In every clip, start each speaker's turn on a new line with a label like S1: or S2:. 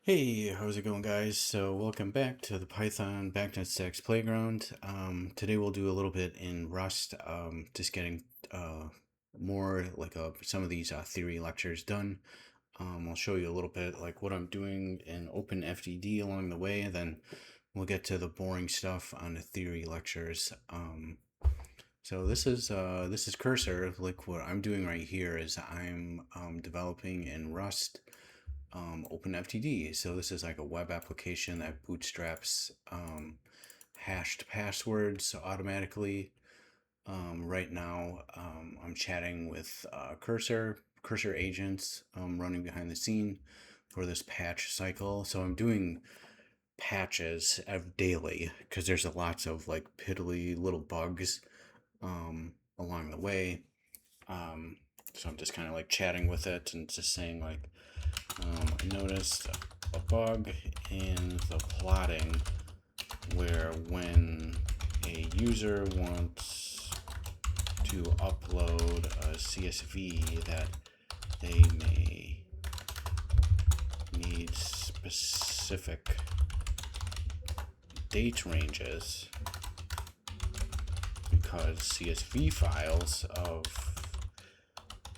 S1: Hey, how's it going, guys? So welcome back to the Python BACnet Stacks Playground. Today we'll do a little bit in Rust, just getting more like some of these theory lectures done. I'll show you a little bit like what I'm doing in Open-FDD along the way, and then we'll get to the boring stuff on the theory lectures. So this is Cursor. Like what I'm doing right here is I'm developing in Rust. Open-FDD. So this is like a web application that bootstraps hashed passwords automatically. Right now, I'm chatting with Cursor agents running behind the scene for this patch cycle. So I'm doing patches daily because there's lots of like piddly little bugs along the way. So I'm just kind of like chatting with it and just saying like, I noticed a bug in the plotting where when a user wants to upload a CSV that they may need specific date ranges because CSV files of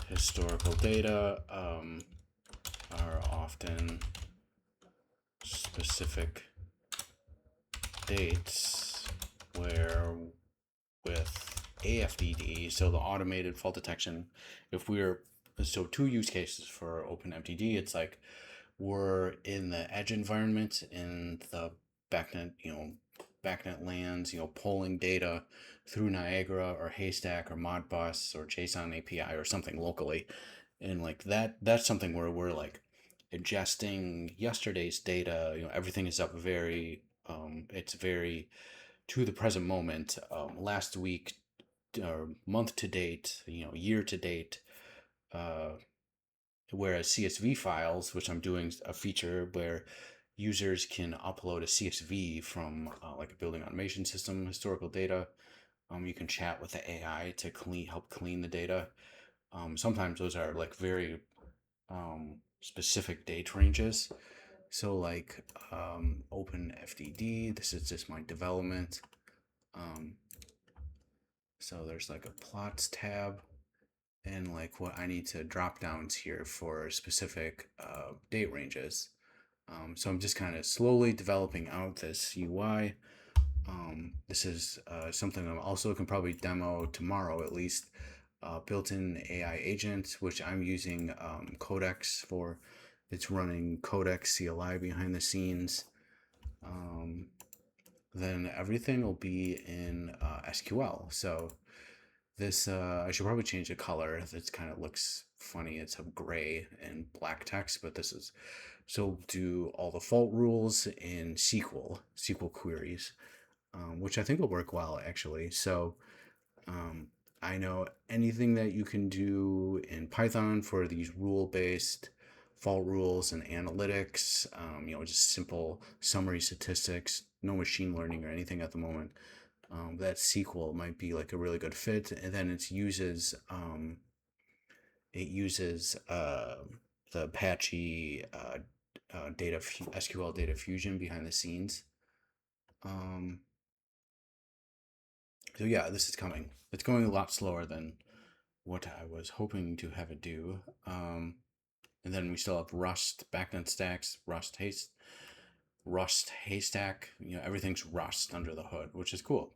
S1: historical data are often specific dates where with AFDD, so the automated fault detection, so two use cases for Open-FDD, it's like we're in the edge environment in the BACnet, BACnet lands, pulling data through Niagara or Haystack or Modbus or JSON API or something locally. And like that's something where we're like ingesting yesterday's data. Everything is up it's very to the present moment, last week or month to date, year to date. Whereas CSV files, which I'm doing a feature where users can upload a CSV from like a building automation system, historical data. You can chat with the AI to help clean the data. Sometimes those are like very specific date ranges. So like Open-FDD, this is just my development. So there's like a plots tab and like what I need to drop downs here for specific date ranges. So I'm just kind of slowly developing out this UI. This is something I also can probably demo tomorrow at least. Built-in AI agent, which I'm using Codex for. It's running Codex CLI behind the scenes. Then everything will be in SQL. So this, I should probably change the color. This kind of looks funny. It's a gray and black text, but this is, so do all the fault rules in SQL queries, which I think will work well actually. So I know anything that you can do in Python for these rule-based fault rules and analytics, just simple summary statistics, no machine learning or anything at the moment. That SQL might be like a really good fit, and then it uses the Apache SQL data fusion behind the scenes. So yeah, this is coming. It's going a lot slower than what I was hoping to have it do. And then we still have Rust, BACnet stacks, Rust haystack. Everything's Rust under the hood, which is cool.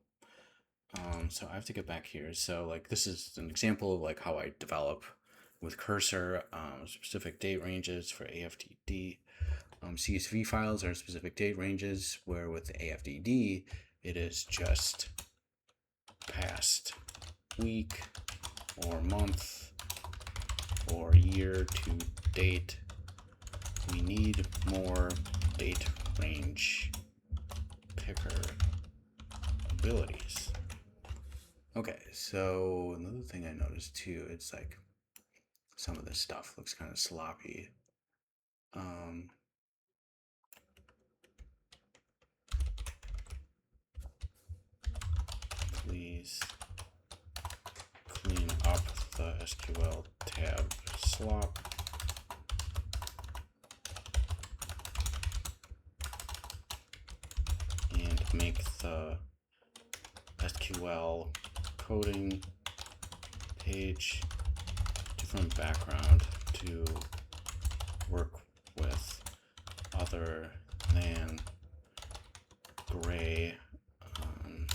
S1: So I have to get back here. So like this is an example of like how I develop with Cursor, specific date ranges for AFDD. CSV files are specific date ranges, where with AFDD, it is just past week or month or year to date. We need more date range picker abilities. Okay, so another thing I noticed too, it's like some of this stuff looks kind of sloppy. Please clean up the SQL tab slop. make the SQL coding page different background to work with other than gray on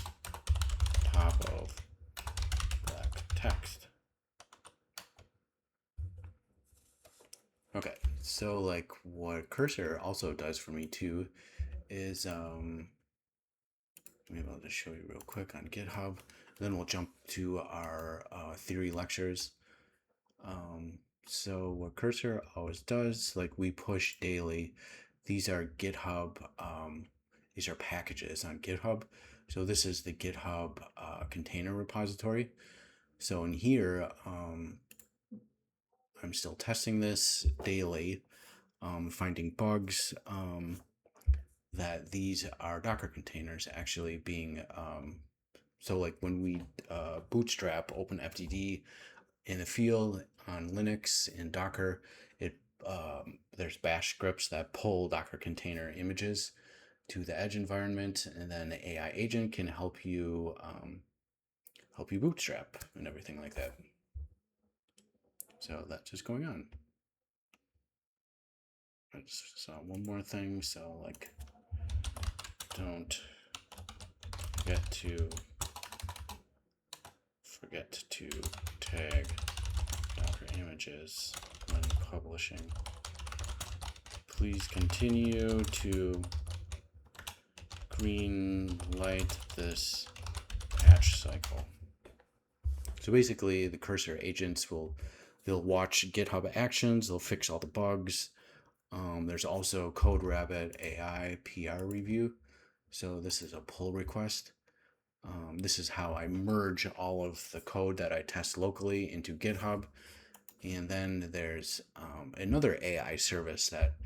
S1: top of black text. Okay, so like what Cursor also does for me too is maybe I'll just show you real quick on GitHub. Then we'll jump to our theory lectures. So what Cursor always does, like we push daily. These are GitHub. These are packages on GitHub. So this is the GitHub container repository. So in here, I'm still testing this daily, finding bugs. That these are Docker containers actually being so like when we bootstrap Open-FDD in the field on Linux and Docker, it there's bash scripts that pull Docker container images to the edge environment, and then the AI agent can help you bootstrap and everything like that. So that's just going on. So one more thing. So like, don't forget to tag Docker images when publishing. Please continue to green light this patch cycle. So basically the Cursor agents they'll watch GitHub actions, they'll fix all the bugs. There's also CodeRabbit AI PR review. So this is a pull request. This is how I merge all of the code that I test locally into GitHub. And then there's another AI service that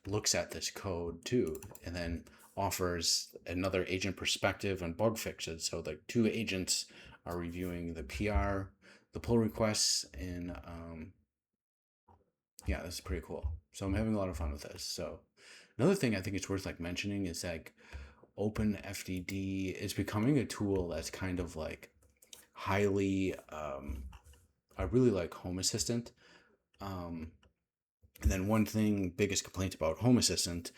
S1: looks at this code too, and then offers another agent perspective on bug fixes. So the two agents are reviewing the PR, the pull requests, and yeah, this is pretty cool. So I'm having a lot of fun with this. So another thing I think it's worth like mentioning is like Open-FDD is becoming a tool that's kind of like highly I really like Home Assistant. And then one thing, biggest complaint about Home Assistant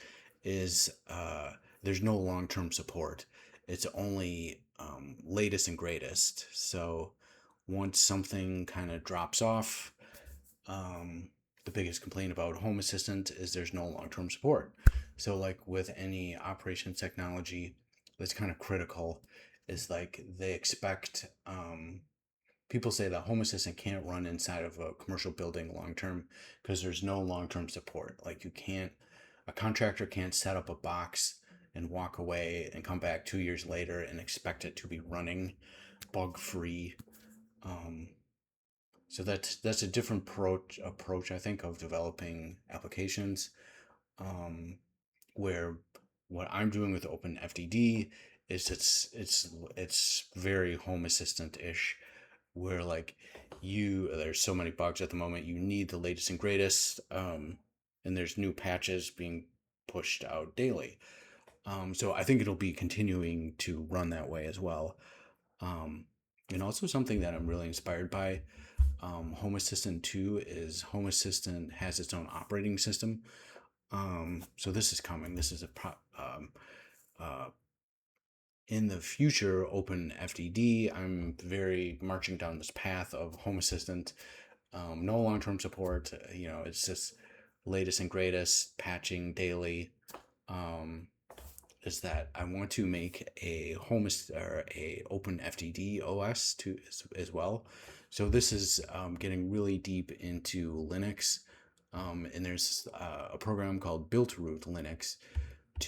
S1: is there's no long-term support. It's only latest and greatest. So once something kind of drops off, the biggest complaint about Home Assistant is there's no long-term support. So like with any operations technology that's kind of critical, is like they expect people say that Home Assistant can't run inside of a commercial building long term because there's no long term support. Like a contractor can't set up a box and walk away and come back 2 years later and expect it to be running bug free. So that's a different approach I think of developing applications. Where what I'm doing with Open-FDD is it's very Home Assistant ish, where like there's so many bugs at the moment, you need the latest and greatest, and there's new patches being pushed out daily. So I think it'll be continuing to run that way as well. And also something that I'm really inspired by Home Assistant 2 is Home Assistant has its own operating system. So this is coming. This is in the future, Open-FDD, I'm very marching down this path of Home Assistant. No long-term support. It's just latest and greatest patching daily. Is that I want to make a Open-FDD OS too as well. So this is getting really deep into Linux, and there's a program called Built-Root Linux.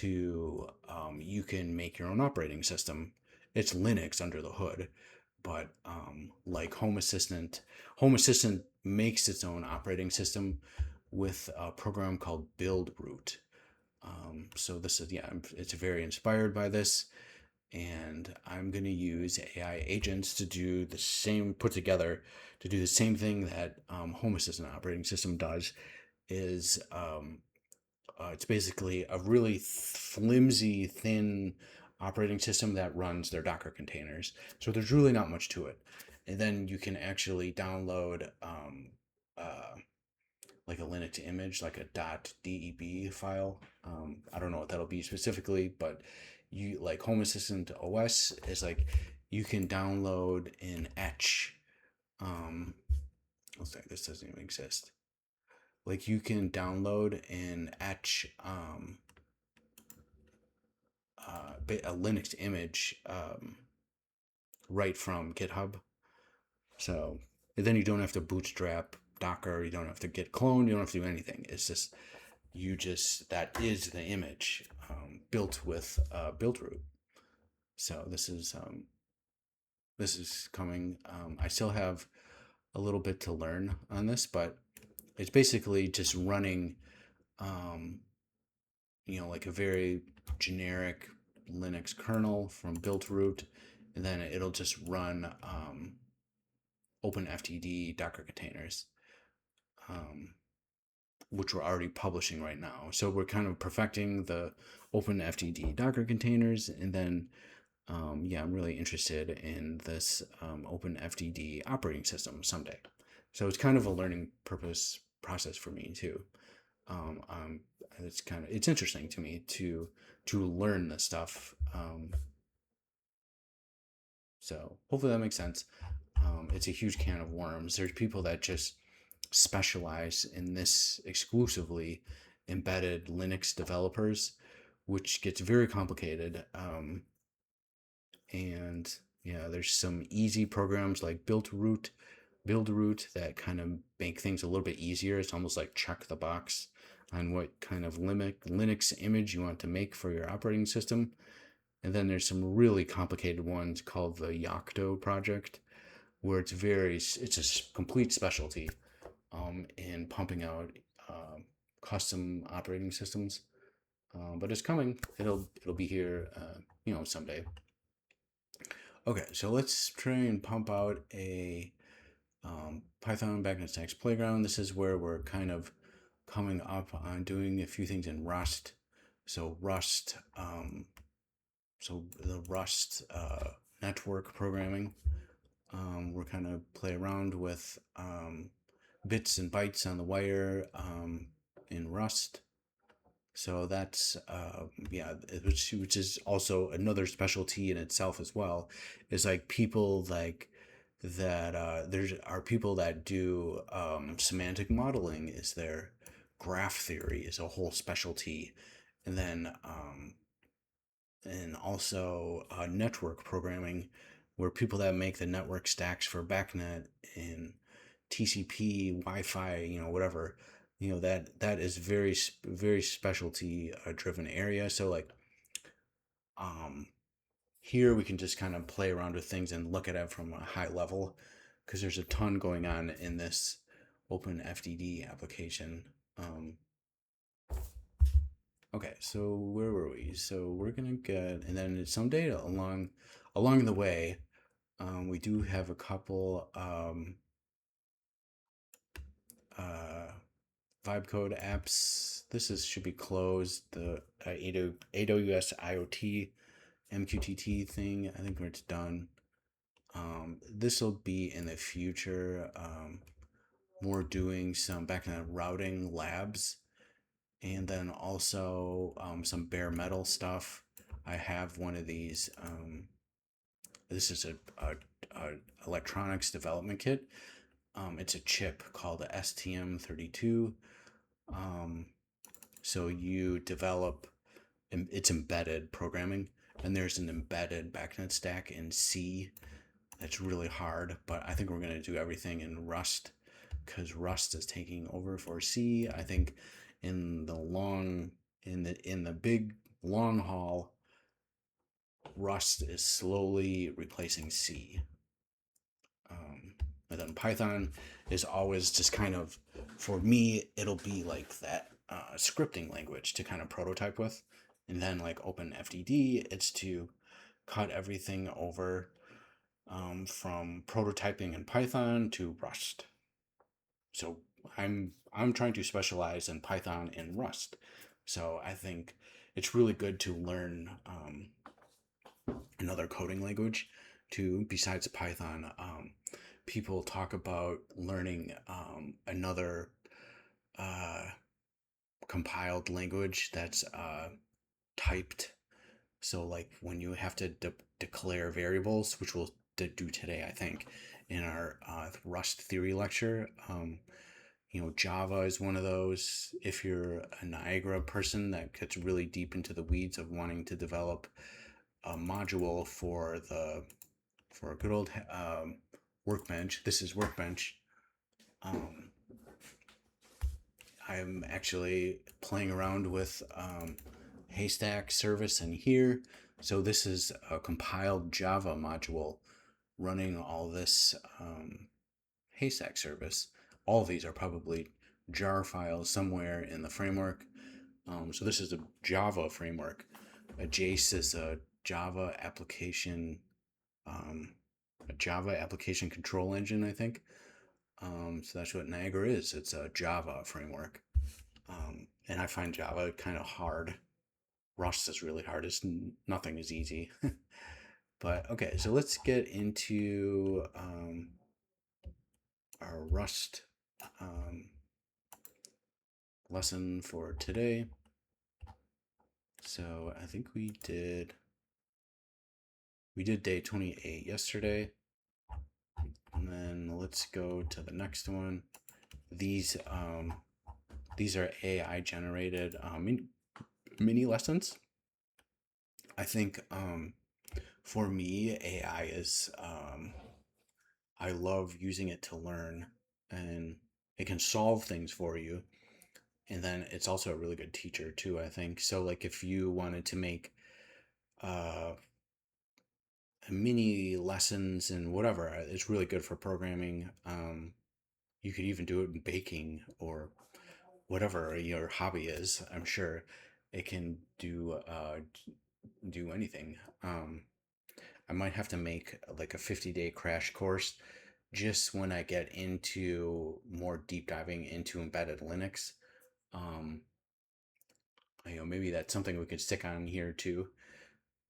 S1: You can make your own operating system. It's Linux under the hood, but like Home Assistant makes its own operating system with a program called Build-Root. So this is it's very inspired by this, and I'm going to use AI agents to do the same, put together to do the same thing that Home Assistant operating system does, is it's basically a really flimsy, thin operating system that runs their Docker containers. So there's really not much to it. And then you can actually download uh, like a Linux image, like a .deb file. I don't know what that'll be specifically, but you like Home Assistant OS is like you can download an etch. Looks like this doesn't even exist. Like you can download and etch a Linux image right from GitHub. So then you don't have to bootstrap Docker. You don't have to git clone. You don't have to do anything. It's just that is the image built with build root. So this is coming. I still have a little bit to learn on this, but it's basically just running like a very generic Linux kernel from built root, and then it'll just run Open-FDD Docker containers, which we're already publishing right now. So we're kind of perfecting the Open-FDD Docker containers, and then I'm really interested in this Open-FDD operating system someday. So it's kind of a learning purpose process for me too. It's interesting to me to learn this stuff. So hopefully that makes sense. It's a huge can of worms. There's people that just specialize in this exclusively, embedded Linux developers, which gets very complicated. And yeah, there's some easy programs like build root that kind of make things a little bit easier. It's almost like check the box on what kind of Linux image you want to make for your operating system. And then there's some really complicated ones called the Yocto project, where it's a complete specialty in pumping out custom operating systems. But it's coming. It'll be here, someday. Okay, so let's try and pump out a Python BACnet Stacks Playground. This is where we're kind of coming up on doing a few things in Rust. So the Rust network programming. We're kind of play around with bits and bytes on the wire in Rust. So that's which is also another specialty in itself as well. Is like people like that. There are people that do semantic modeling. Is there graph theory is a whole specialty, and then and also network programming, where people that make the network stacks for BACnet and TCP, Wi-Fi, whatever, that is very specialty driven area. So like, here we can just kind of play around with things and look at it from a high level, because there's a ton going on in this Open-FDD application. Okay, so where were we? So we're gonna get, and then someday along the way, we do have a couple vibe code apps. Should be closed. The AWS IoT MQTT thing. I think it's done. This will be in the future. More doing some BACnet routing labs, and then also some bare metal stuff. I have one of these. This is a electronics development kit. It's a chip called the STM32. So you develop, it's embedded programming, and there's an embedded BACnet stack in C that's really hard, but I think we're going to do everything in Rust, because Rust is taking over for C. I think in the big long haul, Rust is slowly replacing C. And then Python is always just kind of, for me, it'll be like that scripting language to kind of prototype with. And then like Open-FDD, it's to cut everything over from prototyping in Python to Rust. So I'm trying to specialize in Python and Rust. So I think it's really good to learn another coding language too, besides Python. People talk about learning another uh, compiled language that's typed. So, like when you have to declare variables, which we'll do today, I think, in our Rust theory lecture. Java is one of those. If you're a Niagara person that gets really deep into the weeds of wanting to develop a module for a good old Workbench, this is Workbench. Um, I'm actually playing around with Haystack service in here. So this is a compiled Java module running all this Haystack service. All of these are probably jar files somewhere in the framework. So this is a Java framework. A JACE is um, a Java application control engine, I think. So that's what Niagara is. It's a Java framework. And I find Java kind of hard. Rust is really hard. Nothing is easy. But okay, so let's get into our Rust lesson for today. So I think we did day 28 yesterday. And then let's go to the next one. These are AI generated mini lessons. I think for me, AI is I love using it to learn, and it can solve things for you. And then it's also a really good teacher too, I think. So like if you wanted to make uh, mini lessons and whatever, it's really good for programming. You could even do it in baking or whatever your hobby is. I'm sure it can do anything. I might have to make like a 50-day crash course just when I get into more deep diving into embedded Linux. Um, maybe that's something we could stick on here too.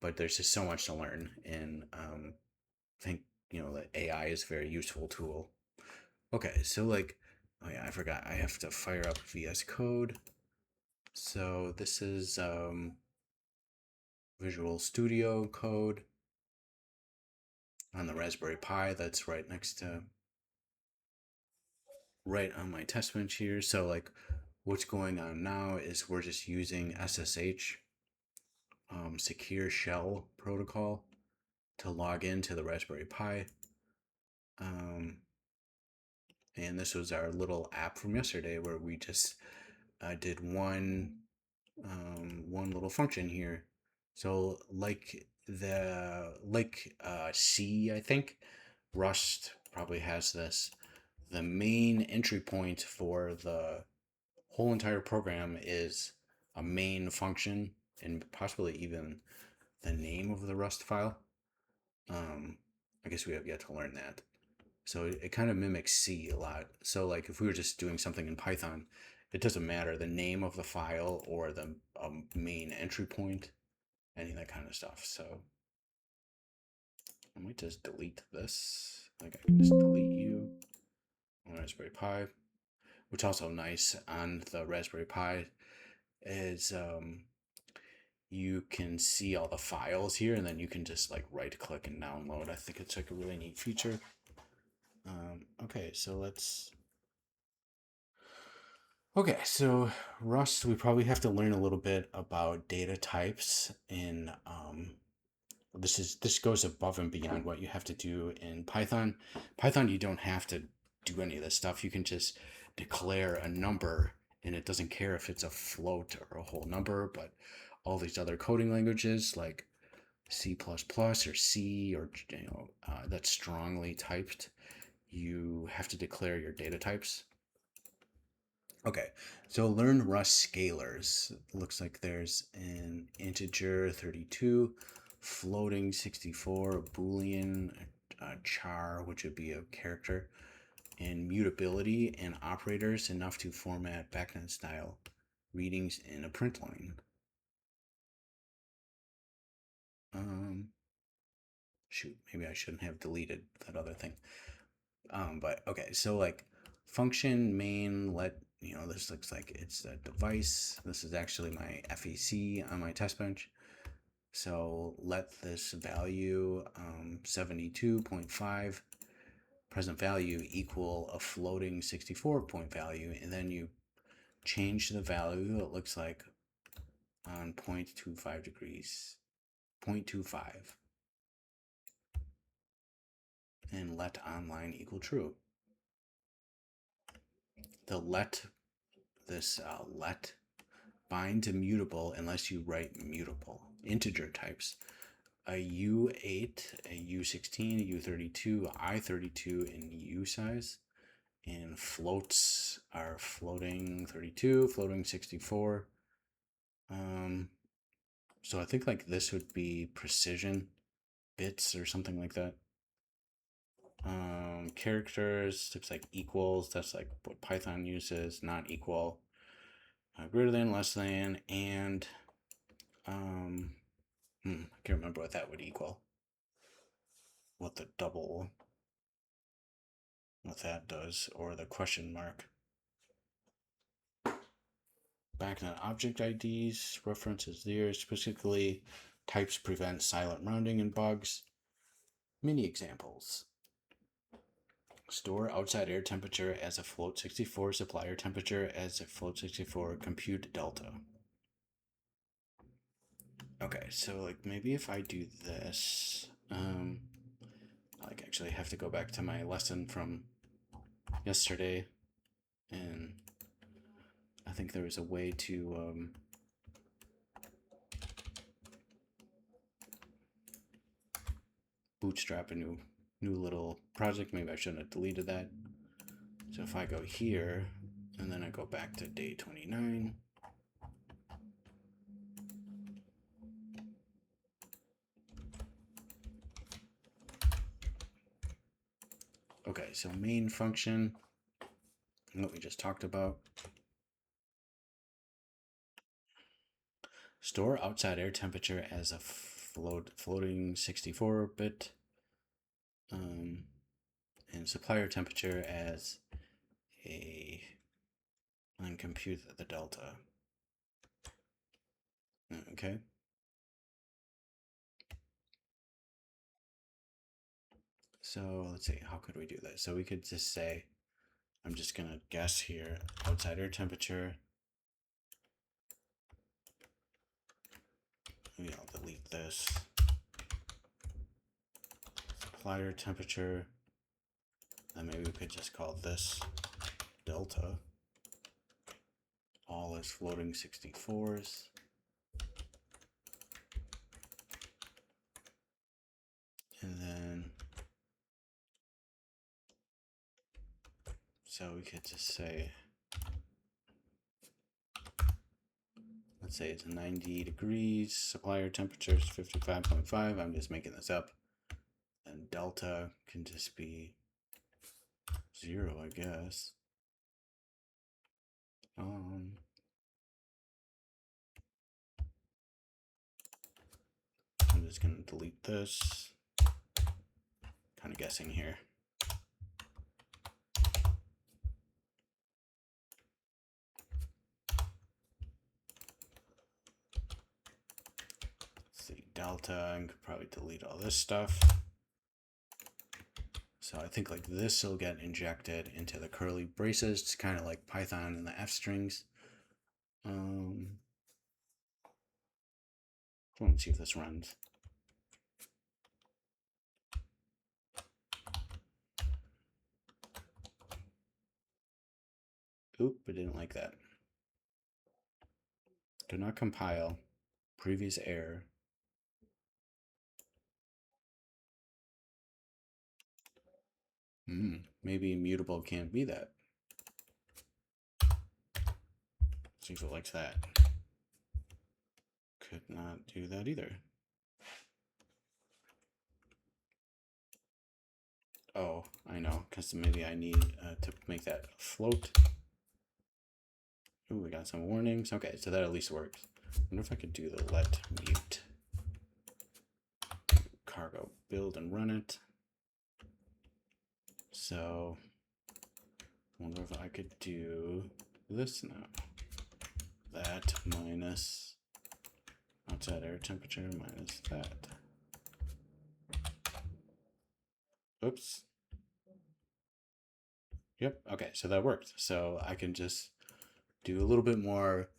S1: But there's just so much to learn, and I think that AI is a very useful tool. Okay, so like, oh yeah, I forgot. I have to fire up VS Code. So this is Visual Studio Code on the Raspberry Pi. That's right on my test bench here. So like, what's going on now is we're just using SSH, secure shell protocol, to log into the Raspberry Pi. And this was our little app from yesterday where we just did one little function here. So C, I think Rust probably has this. The main entry point for the whole entire program is a main function, and possibly even the name of the Rust file. I guess we have yet to learn that. So it kind of mimics C a lot. So like if we were just doing something in Python, it doesn't matter the name of the file or the main entry point, any of that kind of stuff. So I might just delete this. Like I can just delete you on Raspberry Pi. Which also nice on the Raspberry Pi is you can see all the files here, and then you can just like right click and download. I think it's like a really neat feature. Okay, so let's. Okay, so Rust, we probably have to learn a little bit about data types in this goes above and beyond what you have to do in Python. Python, you don't have to do any of this stuff. You can just declare a number, and it doesn't care if it's a float or a whole number. But all these other coding languages like C++ or C or that's strongly typed, you have to declare your data types. Okay, so learn Rust scalars. Looks like there's an integer 32, floating 64, a boolean, a char, which would be a character, and mutability and operators enough to format BACnet style readings in a print line. Shoot, maybe I shouldn't have deleted that other thing. But okay, so like function main let, this looks like it's a device. This is actually my FEC on my test bench. So let this value 72.5 present value equal a floating 64 point value, and then you change the value, it looks like, on 0.25 degrees, 0.25, and let online equal true. The let, this let bind to mutable unless you write mutable integer types. A U8, a U16, a U32, I32 in U size, and floats are floating 32, floating 64. So I think like this would be precision bits or something like that. Characters, looks like equals, that's like what Python uses, not equal, greater than, less than, and I can't remember what that would equal. What the double, what that does, or the question mark. BACnet object IDs, references there, specifically types prevent silent rounding and bugs. Mini examples. Store outside air temperature as a float 64, supplier temperature as a float 64, compute delta. Okay, so like maybe if I do this, like actually have to go back to my lesson from yesterday, and I think there was a way to bootstrap a new little project. Maybe I shouldn't have deleted that. So if I go here and then I go back to day 29, okay, so main function, what we just talked about. Store outside air temperature as a floating 64-bit, and supplier temperature as a, and compute the delta. Okay. So let's see, how could we do this? So we could just say, I'm just gonna guess here, outside air temperature. Maybe I'll delete this. Supplier temperature. And maybe we could just call this delta. All is floating 64s. And then, so we could just say, let's say it's 90 degrees, supplier temperature is 55.5. I'm just making this up. And delta can just be 0, I guess. I'm just gonna delete this. Kind of guessing here. Let's see, delta, and could probably delete all this stuff. So I think like this will get injected into the curly braces. It's kind of like Python and the F strings. Let's see if this runs. Oop, I didn't like that. Do not compile. Previous error. Maybe mutable can't be that. See if it likes that. Could not do that either. Oh, I know, because maybe I need to make that float. Ooh, we got some warnings. Okay, so that at least works. I wonder if I could do the let mute cargo build and run it. So I wonder if I could do this now. That minus outside air temperature minus that. Oops. Yep. Okay, so that worked. So I can just do a little bit more.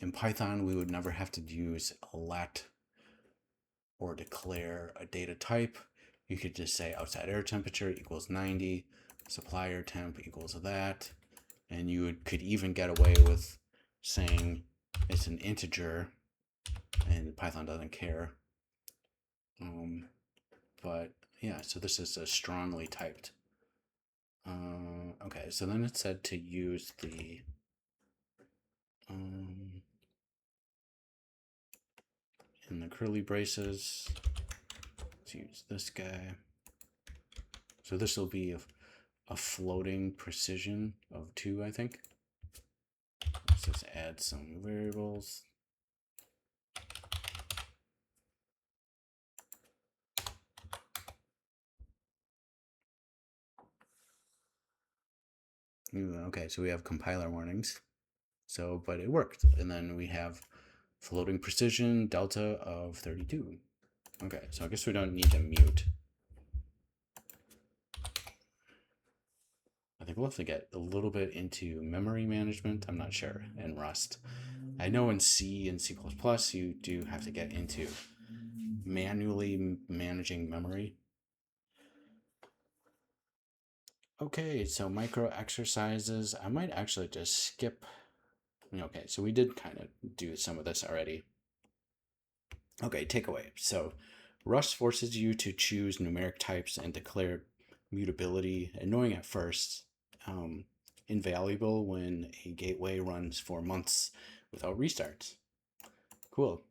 S1: In Python, we would never have to use a let or declare a data type. You could just say outside air temperature equals 90, supply air temp equals that, and you could even get away with saying it's an integer, and Python doesn't care. But yeah, so this is a strongly typed. Okay, so then it said to use the in the curly braces. Let's use this guy. So this will be a floating precision of 2, I think. Let's just add some variables. Okay, so we have compiler warnings. So, but it worked. And then we have floating precision delta of 32. Okay, so I guess we don't need to mute. I think we'll have to get a little bit into memory management. I'm not sure in Rust. I know in C and C++ you do have to get into manually managing memory. Okay, so micro exercises. I might actually just skip. Okay, so we did kind of do some of this already. Okay, takeaway. So Rust forces you to choose numeric types and declare mutability, annoying at first, invaluable when a gateway runs for months without restarts. Cool.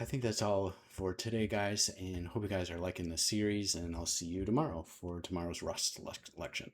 S1: I think that's all for today, guys, and hope you guys are liking the series, and I'll see you tomorrow for tomorrow's Rust lection.